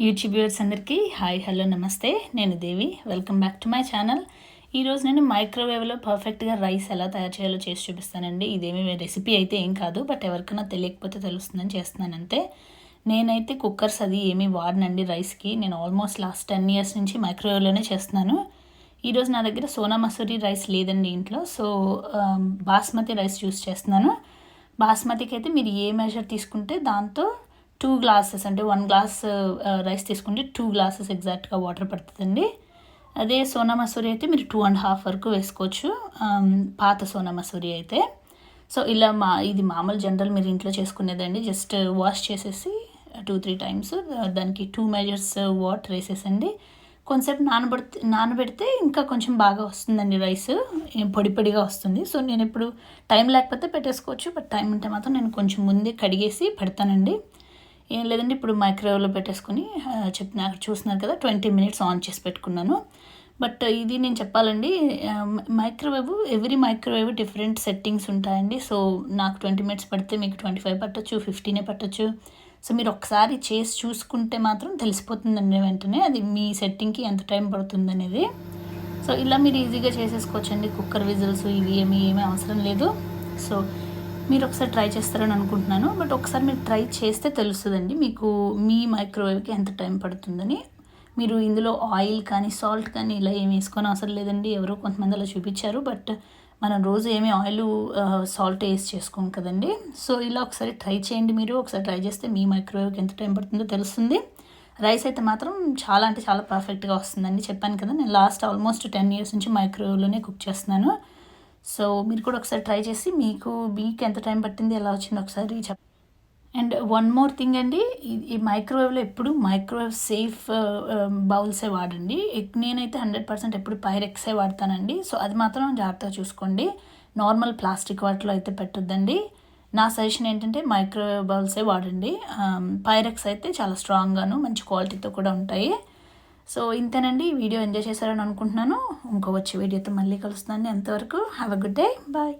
YouTube viewers అందరికీ hi hello నమస్తే. నేను Devi. Welcome back to my channel. ఈరోజు నేను మైక్రోవేవ్లో పర్ఫెక్ట్గా రైస్ ఎలా తయారు చేయాలో చేసి చూపిస్తానండి. ఇదేమీ రెసిపీ అయితే ఏం కాదు, బట్ ఎవరికైనా తెలియకపోతే తెలుస్తుందని చేస్తున్నాను అంతే. నేనైతే కుక్కర్స్ అది ఏమీ వాడనండి రైస్కి. నేను ఆల్మోస్ట్ లాస్ట్ 10 years నుంచి మైక్రోవేవ్లోనే చేస్తున్నాను. ఈరోజు నా దగ్గర సోనా మసూరి రైస్ లేదండి ఇంట్లో, సో బాస్మతి రైస్ యూస్ చేస్తున్నాను. బాస్మతికి అయితే మీరు ఏ మెజర్ తీసుకుంటే దాంతో 2 glasses అంటే 1 glass రైస్ తీసుకుంటే 2 glasses ఎగ్జాక్ట్గా వాటర్ పడుతుందండి. అదే సోనా మసూరి అయితే మీరు 2.5 వరకు వేసుకోవచ్చు, పాత సోనా మసూరి అయితే. సో ఇలా ఇది మామూలు జనరల్ మీరు ఇంట్లో చేసుకునేదండి. జస్ట్ వాష్ చేసేసి 2-3 times దానికి 2 measures వాటర్ వేసేసండి. కొంచెంసేపు నానబెడితే ఇంకా కొంచెం బాగా వస్తుందండి రైస్, పొడి పొడిగా వస్తుంది. సో నేను ఇప్పుడు టైం లేకపోతే పెట్టేసుకోవచ్చు, బట్ టైం ఉంటే మాత్రం నేను కొంచెం ముందే కడిగేసి పెడతానండి. ఏం లేదండి, ఇప్పుడు మైక్రోవేవ్లో పెట్టేసుకొని చూస్తున్నారు కదా 20 minutes ఆన్ చేసి పెట్టుకున్నాను. బట్ ఇది నేను చెప్పాలండి, ఎవ్రీ మైక్రోవేవ్ డిఫరెంట్ సెట్టింగ్స్ ఉంటాయండి. సో నాకు 20 minutes పడితే మీకు 25 పట్టొచ్చు, 15 పట్టొచ్చు. సో మీరు ఒకసారి చేసి చూసుకుంటే మాత్రం తెలిసిపోతుందండి వెంటనే అది మీ సెట్టింగ్కి ఎంత టైం పడుతుంది అనేది. సో ఇలా మీరు ఈజీగా చేసేసుకోవచ్చండి. కుక్కర్ విజిల్స్ ఇవి ఏమీ అవసరం లేదు. సో మీరు ఒకసారి ట్రై చేస్తారని అనుకుంటున్నాను, బట్ ఒకసారి మీరు ట్రై చేస్తే తెలుస్తుందండి మీకు మీ మైక్రోవేవ్కి ఎంత టైం పడుతుందని. మీరు ఇందులో ఆయిల్ కానీ సాల్ట్ కానీ ఇలా ఏమి వేసుకొని అవసరం లేదండి. ఎవరో కొంతమంది అలా చూపించారు, బట్ మనం రోజు ఏమీ ఆయిల్ సాల్ట్ వేసి చేసుకోం కదండి. సో ఇలా ఒకసారి ట్రై చేయండి. మీరు ఒకసారి ట్రై చేస్తే మీ మైక్రోవేవ్కి ఎంత టైం పడుతుందో తెలుస్తుంది. రైస్ అయితే మాత్రం చాలా అంటే చాలా పర్ఫెక్ట్గా వస్తుందండి. చెప్పాను కదా నేను లాస్ట్ ఆల్మోస్ట్ 10 years నుంచి మైక్రోవేవ్లోనే కుక్ చేస్తున్నాను. సో మీరు కూడా ఒకసారి ట్రై చేసి మీకు ఎంత టైం పట్టింది, ఎలా వచ్చింది ఒకసారి అండ్ వన్ మోర్ థింగ్ అండి, ఈ మైక్రోవేవ్లో ఎప్పుడు మైక్రోవేవ్ సేఫ్ బౌల్సే వాడండి. నేనైతే 100% ఎప్పుడు పైరెక్సే వాడతానండి. సో అది మాత్రం జాగ్రత్తగా చూసుకోండి. నార్మల్ ప్లాస్టిక్ వాటిలో అయితే పెట్టొద్దండి. నా సజెషన్ ఏంటంటే మైక్రోవేవ్ బౌల్సే వాడండి. పైరెక్స్ అయితే చాలా స్ట్రాంగ్గాను మంచి క్వాలిటీతో కూడా ఉంటాయి. సో ఇంతేనండి, ఈ వీడియో ఎంజాయ్ చేశారని అనుకుంటున్నాను. వచ్చే వీడియోతో మళ్ళీ కలుస్తాను. అంతవరకు have a good day, bye.